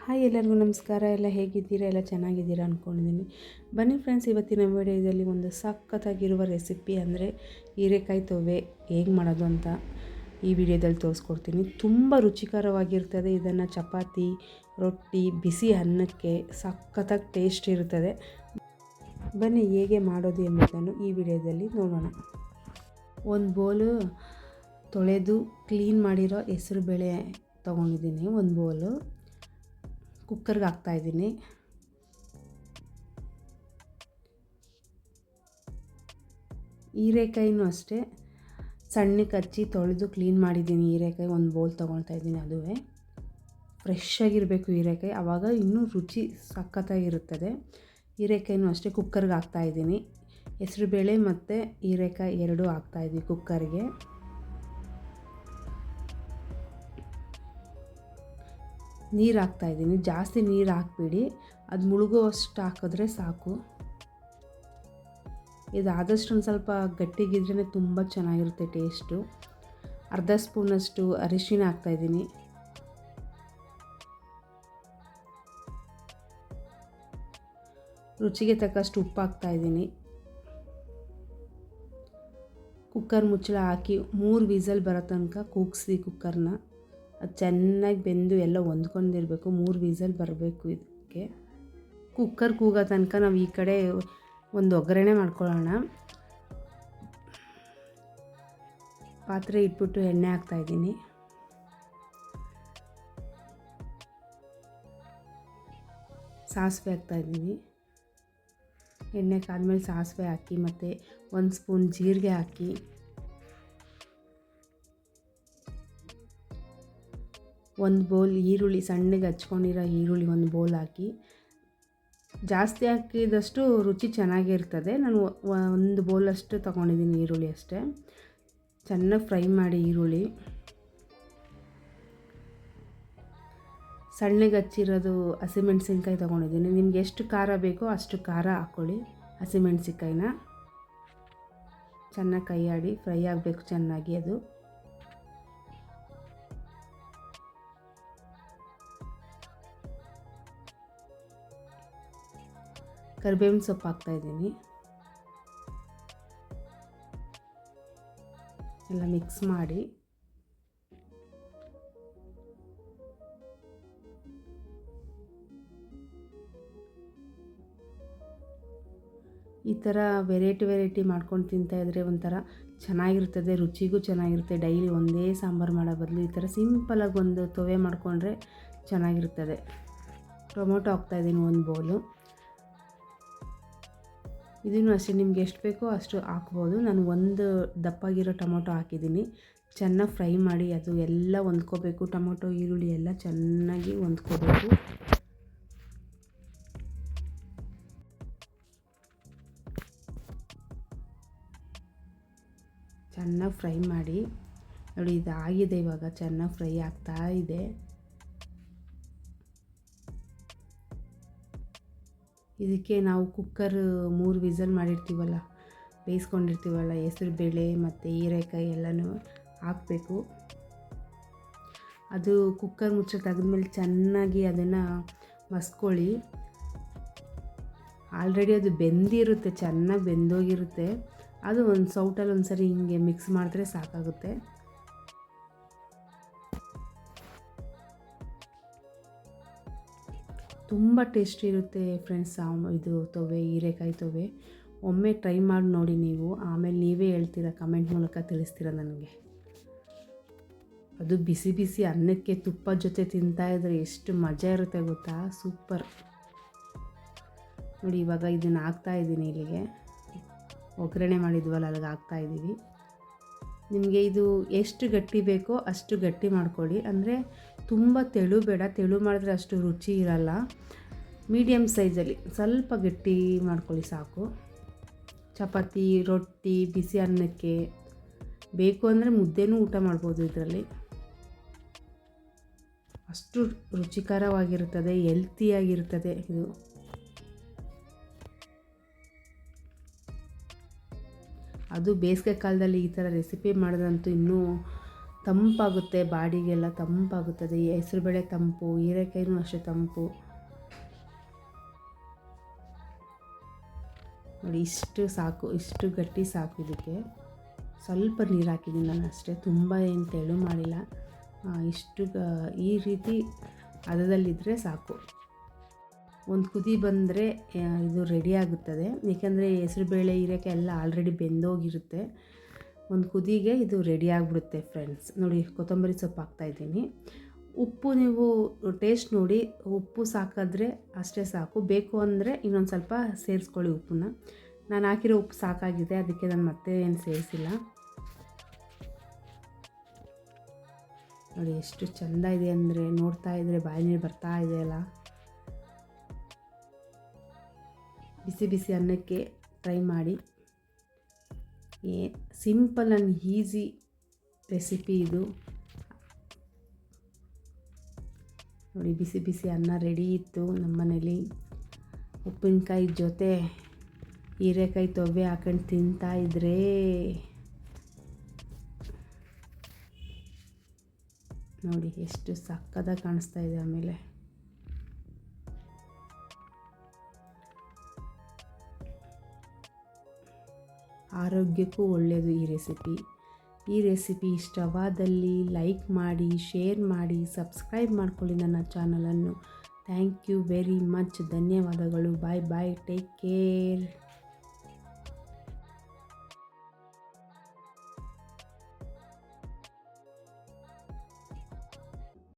Hi ಎಲ್ಲರಿಗೂ ನಮಸ್ಕಾರ. ಎಲ್ಲ ಹೇಗಿದ್ದೀರಾ? ಎಲ್ಲ ಚೆನ್ನಾಗಿದ್ದೀರಾ ಅಂದ್ಕೊಂಡಿದ್ದೀನಿ. ಬನ್ನಿ ಫ್ರೆಂಡ್ಸ್, ಇವತ್ತಿನ ವಿಡಿಯೋದಲ್ಲಿ ಒಂದು ಸಖತ್ತಾಗಿರುವ ರೆಸಿಪಿ ಅಂದರೆ ಹೀರೆಕಾಯಿ ತೊವೆ ಹೇಗೆ ಮಾಡೋದು ಅಂತ ಈ ವಿಡಿಯೋದಲ್ಲಿ ತೋರಿಸ್ಕೊಡ್ತೀನಿ. ತುಂಬ ರುಚಿಕರವಾಗಿರ್ತದೆ. ಇದನ್ನು ಚಪಾತಿ, ರೊಟ್ಟಿ, ಬಿಸಿ ಅನ್ನಕ್ಕೆ ಸಖತ್ತಾಗಿ ಟೇಸ್ಟ್ ಇರುತ್ತದೆ. ಬನ್ನಿ ಹೇಗೆ ಮಾಡೋದು ಎಂಬುದನ್ನು ಈ ವಿಡಿಯೋದಲ್ಲಿ ನೋಡೋಣ. ಒಂದು ಬೌಲು ತೊಳೆದು ಕ್ಲೀನ್ ಮಾಡಿರೋ ಹೆಸರು ಬೇಳೆ ತೊಗೊಂಡಿದ್ದೀನಿ. ಒಂದು ಬೌಲು ಕುಕ್ಕರ್ಗೆ ಹಾಕ್ತಾಯಿದ್ದೀನಿ. ಹೀರೆಕಾಯಿನೂ ಅಷ್ಟೇ ಸಣ್ಣಕ್ಕೆ ಹಚ್ಚಿ ತೊಳೆದು ಕ್ಲೀನ್ ಮಾಡಿದ್ದೀನಿ. ಹೀರೆಕಾಯಿ ಒಂದು ಬೌಲ್ ತೊಗೊಳ್ತಾ ಇದ್ದೀನಿ. ಅದುವೇ ಫ್ರೆಶ್ ಆಗಿರಬೇಕು ಹೀರೆಕಾಯಿ, ಆವಾಗ ಇನ್ನೂ ರುಚಿ ಸಖತ್ತಾಗಿರುತ್ತದೆ. ಹೀರೆಕಾಯಿನೂ ಅಷ್ಟೇ ಕುಕ್ಕರ್ಗೆ ಹಾಕ್ತಾಯಿದ್ದೀನಿ. ಹೆಸರುಬೇಳೆ ಮತ್ತು ಹೀರೆಕಾಯಿ ಎರಡೂ ಹಾಕ್ತಾಯಿದ್ದೀನಿ ಕುಕ್ಕರ್ಗೆ. ನೀರು ಹಾಕ್ತಾಯಿದ್ದೀನಿ. ಜಾಸ್ತಿ ನೀರು ಹಾಕ್ಬಿಡಿ, ಅದು ಮುಳುಗುವಷ್ಟು ಹಾಕಿದ್ರೆ ಸಾಕು. ಇದು ಆದಷ್ಟು ಒಂದು ಸ್ವಲ್ಪ ಗಟ್ಟಿಗಿದ್ರೇ ತುಂಬ ಚೆನ್ನಾಗಿರುತ್ತೆ ಟೇಸ್ಟು. ಅರ್ಧ ಸ್ಪೂನಷ್ಟು ಅರಿಶಿನ ಹಾಕ್ತಾಯಿದ್ದೀನಿ. ರುಚಿಗೆ ತಕ್ಕಷ್ಟು ಉಪ್ಪು ಹಾಕ್ತಾಯಿದ್ದೀನಿ. ಕುಕ್ಕರ್ ಮುಚ್ಚಳ ಹಾಕಿ 3 ವಿಸಲ್ ಬರೋ ತನಕ ಕೂಗಿಸಿ ಕುಕ್ಕರ್ನ. ಅದು ಚೆನ್ನಾಗಿ ಬೆಂದು ಎಲ್ಲ ಹೊಂದ್ಕೊಂಡಿರಬೇಕು. 3 ವಿಸಲ್ ಬರಬೇಕು ಇದಕ್ಕೆ. ಕುಕ್ಕರ್ ಕೂಗೋ ತನಕ ನಾವು ಈ ಕಡೆ ಒಂದು ಒಗ್ಗರಣೆ ಮಾಡ್ಕೊಳ್ಳೋಣ. ಪಾತ್ರೆ ಇಟ್ಬಿಟ್ಟು ಎಣ್ಣೆ ಹಾಕ್ತಾಯಿದ್ದೀನಿ. ಸಾಸಿವೆ ಹಾಕ್ತಾಯಿದ್ದೀನಿ. ಎಣ್ಣೆ ಕಾದ್ಮೇಲೆ ಸಾಸಿವೆ ಹಾಕಿ ಮತ್ತು 1 ಸ್ಪೂನ್ ಜೀರಿಗೆ ಹಾಕಿ, ಒಂದು ಬೌಲ್ ಈರುಳ್ಳಿ, ಸಣ್ಣಗೆ ಹಚ್ಕೊಂಡಿರೋ ಈರುಳ್ಳಿ 1 ಬೌಲ್ ಹಾಕಿ. ಜಾಸ್ತಿ ಹಾಕಿದಷ್ಟು ರುಚಿ ಚೆನ್ನಾಗಿರ್ತದೆ. ನಾನು 1 ಬೌಲಷ್ಟು ತೊಗೊಂಡಿದ್ದೀನಿ ಈರುಳ್ಳಿ ಅಷ್ಟೇ. ಚೆನ್ನಾಗಿ ಫ್ರೈ ಮಾಡಿ ಈರುಳ್ಳಿ. ಸಣ್ಣಗೆ ಹಚ್ಚಿರೋದು ಹಸಿಮೆಣ್ಸಿನ್ಕಾಯಿ ತೊಗೊಂಡಿದ್ದೀನಿ. ನಿಮ್ಗೆ ಎಷ್ಟು ಖಾರ ಬೇಕೋ ಅಷ್ಟು ಖಾರ ಹಾಕ್ಕೊಳ್ಳಿ. ಹಸಿಮೆಣ್ಸಿನ್ಕಾಯಿನ ಚೆನ್ನಾಗಿ ಕೈಯಾಡಿ ಫ್ರೈ ಆಗಬೇಕು ಚೆನ್ನಾಗಿ. ಅದು ಕರಿಬೇವಿನ ಸೊಪ್ಪು ಹಾಕ್ತಾಯಿದ್ದೀನಿ. ಎಲ್ಲ ಮಿಕ್ಸ್ ಮಾಡಿ ಈ ಥರ ವೆರೈಟಿ ಮಾಡ್ಕೊಂಡು ತಿಂತಾಯಿದ್ರೆ ಒಂಥರ ಚೆನ್ನಾಗಿರ್ತದೆ, ರುಚಿಗೂ ಚೆನ್ನಾಗಿರುತ್ತೆ. ಡೈಲಿ ಒಂದೇ ಸಾಂಬಾರು ಮಾಡೋ ಬದಲು ಈ ಥರ ಸಿಂಪಲಾಗಿ ಒಂದು ತೊವೆ ಮಾಡಿಕೊಂಡ್ರೆ ಚೆನ್ನಾಗಿರ್ತದೆ. ಟೊಮೊಟೊ ಹಾಕ್ತಾಯಿದ್ದೀನಿ 1 ಬೌಲು. ಇದನ್ನು ಅಷ್ಟೇ ನಿಮ್ಗೆ ಎಷ್ಟು ಬೇಕೋ ಅಷ್ಟು ಹಾಕ್ಬೋದು. ನಾನು 1 ದಪ್ಪಾಗಿರೋ ಟೊಮೊಟೊ ಹಾಕಿದ್ದೀನಿ. ಚೆನ್ನಾಗಿ ಫ್ರೈ ಮಾಡಿ ಅದು ಎಲ್ಲ ಹೊಂದ್ಕೋಬೇಕು. ಟೊಮೊಟೊ ಈರುಳ್ಳಿ ಎಲ್ಲ ಚೆನ್ನಾಗಿ ಹೊಂದ್ಕೋಬೇಕು. ಚೆನ್ನಾಗಿ ಫ್ರೈ ಮಾಡಿ ನೋಡಿ, ಇದಾಗಿದೆ. ಇವಾಗ ಚೆನ್ನಾಗಿ ಫ್ರೈ ಆಗ್ತಾ ಇದೆ. ಇದಕ್ಕೆ ನಾವು ಕುಕ್ಕರ್ 3 ವಿಸಲ್ ಮಾಡಿರ್ತೀವಲ್ಲ, ಬೇಯಿಸ್ಕೊಂಡಿರ್ತೀವಲ್ಲ, ಹೆಸರು ಬೇಳೆ ಮತ್ತು ಹೀರೆಕಾಯಿ ಎಲ್ಲನೂ ಹಾಕಬೇಕು. ಅದು ಕುಕ್ಕರ್ ಮುಚ್ಚಳ ತೆಗೆದ್ಮೇಲೆ ಚೆನ್ನಾಗಿ ಅದನ್ನು ಮಸ್ಕೊಳ್ಳಿ. ಆಲ್ರೆಡಿ ಅದು ಬೆಂದಿರುತ್ತೆ, ಚೆನ್ನಾಗಿ ಬೆಂದೋಗಿರುತ್ತೆ. ಅದು ಒಂದು ಸೌಟಲ್ಲಿ ಒಂದು ಸರಿ ಹಿಂಗೆ ಮಿಕ್ಸ್ ಮಾಡಿದ್ರೆ ಸಾಕಾಗುತ್ತೆ. ತುಂಬ ಟೇಸ್ಟಿ ಇರುತ್ತೆ ಫ್ರೆಂಡ್ಸ್ ಇದು ತೊವೆ, ಹೀರೆಕಾಯಿ ತೊವೆ. ಒಮ್ಮೆ ಟ್ರೈ ಮಾಡಿ ನೋಡಿ ನೀವು, ಆಮೇಲೆ ನೀವೇ ಹೇಳ್ತೀರಾ, ಕಮೆಂಟ್ ಮೂಲಕ ತಿಳಿಸ್ತೀರ ನನಗೆ. ಅದು ಬಿಸಿ ಬಿಸಿ ಅನ್ನಕ್ಕೆ ತುಪ್ಪದ ಜೊತೆ ತಿಂತಾಯಿದ್ರೆ ಎಷ್ಟು ಮಜಾ ಇರುತ್ತೆ ಗೊತ್ತಾ, ಸೂಪರ್. ನೋಡಿ ಇವಾಗ ಇದನ್ನು ಹಾಕ್ತಾಯಿದ್ದೀನಿ. ಇಲ್ಲಿಗೆ ಒಗ್ಗರಣೆ ಮಾಡಿದ್ವಲ್ಲ ಅಲ್ಲಿಗೆ ಹಾಕ್ತಾಯಿದ್ದೀವಿ. ನಿಮಗೆ ಇದು ಎಷ್ಟು ಗಟ್ಟಿ ಬೇಕೋ ಅಷ್ಟು ಗಟ್ಟಿ ಮಾಡ್ಕೊಳ್ಳಿ. ಅಂದರೆ ತುಂಬ ತೆಳು ಬೇಡ, ತೆಳು ಮಾಡಿದ್ರೆ ಅಷ್ಟು ರುಚಿ ಇರಲ್ಲ. ಮೀಡಿಯಮ್ ಸೈಜಲ್ಲಿ ಸ್ವಲ್ಪ ಗಟ್ಟಿ ಮಾಡ್ಕೊಳ್ಳಿ ಸಾಕು. ಚಪಾತಿ, ರೊಟ್ಟಿ, ಬಿಸಿ ಅನ್ನಕ್ಕೆ ಬೇಕು ಅಂದರೆ ಮುದ್ದೆನೂ ಊಟ ಮಾಡ್ಬೋದು ಇದರಲ್ಲಿ. ಅಷ್ಟು ರುಚಿಕರವಾಗಿರುತ್ತದೆ, ಹೆಲ್ತಿಯಾಗಿರ್ತದೆ ಇದು. ಅದು ಬೇಸಿಗೆ ಕಾಲದಲ್ಲಿ ಈ ಥರ ರೆಸಿಪಿ ಮಾಡಿದ್ರಂತೂ ಇನ್ನೂ ತಂಪಾಗುತ್ತೆ, ಬಾಡಿಗೆಲ್ಲ ತಂಪಾಗುತ್ತದೆ. ಈ ಹೆಸರುಬೇಳೆ ತಂಪು, ಹೀರೆಕಾಯಿನೂ ಅಷ್ಟೇ ತಂಪು. ನೋಡಿ ಇಷ್ಟು ಸಾಕು, ಇಷ್ಟು ಗಟ್ಟಿ ಸಾಕು. ಇದಕ್ಕೆ ಸ್ವಲ್ಪ ನೀರು ಹಾಕಿದ್ದೀನಿ ನಾನು ಅಷ್ಟೇ, ತುಂಬ ಏನು ತೆಳು ಮಾಡಿಲ್ಲ. ಈ ರೀತಿ ಹದದಲ್ಲಿದ್ದರೆ ಸಾಕು. ಒಂದು ಕುದಿ ಬಂದರೆ ಇದು ರೆಡಿ ಆಗುತ್ತದೆ. ಏಕೆಂದರೆ ಹೆಸರುಬೇಳೆ ಹೀರೆಕಾಯಿ ಎಲ್ಲ ಆಲ್ರೆಡಿ ಬೆಂದೋಗಿರುತ್ತೆ. ಒಂದು ಕುದಿಗೆ ಇದು ರೆಡಿ ಆಗಿಬಿಡುತ್ತೆ ಫ್ರೆಂಡ್ಸ್. ನೋಡಿ ಕೊತ್ತಂಬರಿ ಸೊಪ್ಪು ಹಾಕ್ತಾಯಿದ್ದೀನಿ. ಉಪ್ಪು ನೀವು ಟೇಸ್ಟ್ ನೋಡಿ, ಉಪ್ಪು ಸಾಕಾದರೆ ಅಷ್ಟೇ ಸಾಕು. ಬೇಕು ಅಂದರೆ ಇನ್ನೊಂದು ಸ್ವಲ್ಪ ಸೇರಿಸ್ಕೊಳ್ಳಿ ಉಪ್ಪನ್ನ. ನಾನು ಹಾಕಿರೋ ಉಪ್ಪು ಸಾಕಾಗಿದೆ, ಅದಕ್ಕೆ ನಾನು ಮತ್ತೆ ಏನು ಸೇರಿಸಿಲ್ಲ. ನೋಡಿ ಎಷ್ಟು ಚೆಂದ ಇದೆ ಅಂದರೆ, ನೋಡ್ತಾ ಇದ್ದರೆ ಬಾಯಿ ನೀರು ಬರ್ತಾ ಇದೆಯಲ್ಲ. ಬಿಸಿ ಬಿಸಿ ಅನ್ನಕ್ಕೆ ಟ್ರೈ ಮಾಡಿ. ಸಿಂಪಲ್ ಆ್ಯಂಡ್ ಈಸಿ ರೆಸಿಪಿ ಇದು. ನೋಡಿ ಬಿಸಿ ಬಿಸಿ ಅನ್ನ ರೆಡಿ ಇತ್ತು ನಮ್ಮ ಮನೇಲಿ. ಉಪ್ಪಿನಕಾಯಿ ಜೊತೆ ಹೀರೆಕಾಯಿ ತೊವ್ವೆ ಹಾಕೊಂಡು ತಿಂತಾಯಿದ್ರೆ ನೋಡಿ ಎಷ್ಟು ಸಕ್ಕತ್ತಾಗಿ ಕಾಣಿಸ್ತಾ ಇದೆ. ಆಮೇಲೆ ಆರೋಗ್ಯಕ್ಕೂ ಒಳ್ಳೆಯದು ಈ ರೆಸಿಪಿ ಇಷ್ಟವಾದಲ್ಲಿ ಲೈಕ್ ಮಾಡಿ, ಶೇರ್ ಮಾಡಿ, ಸಬ್ಸ್ಕ್ರೈಬ್ ಮಾಡ್ಕೊಳ್ಳಿ ನನ್ನ ಚಾನಲನ್ನು. Thank you very much. ಧನ್ಯವಾದಗಳು. Bye bye. Take care.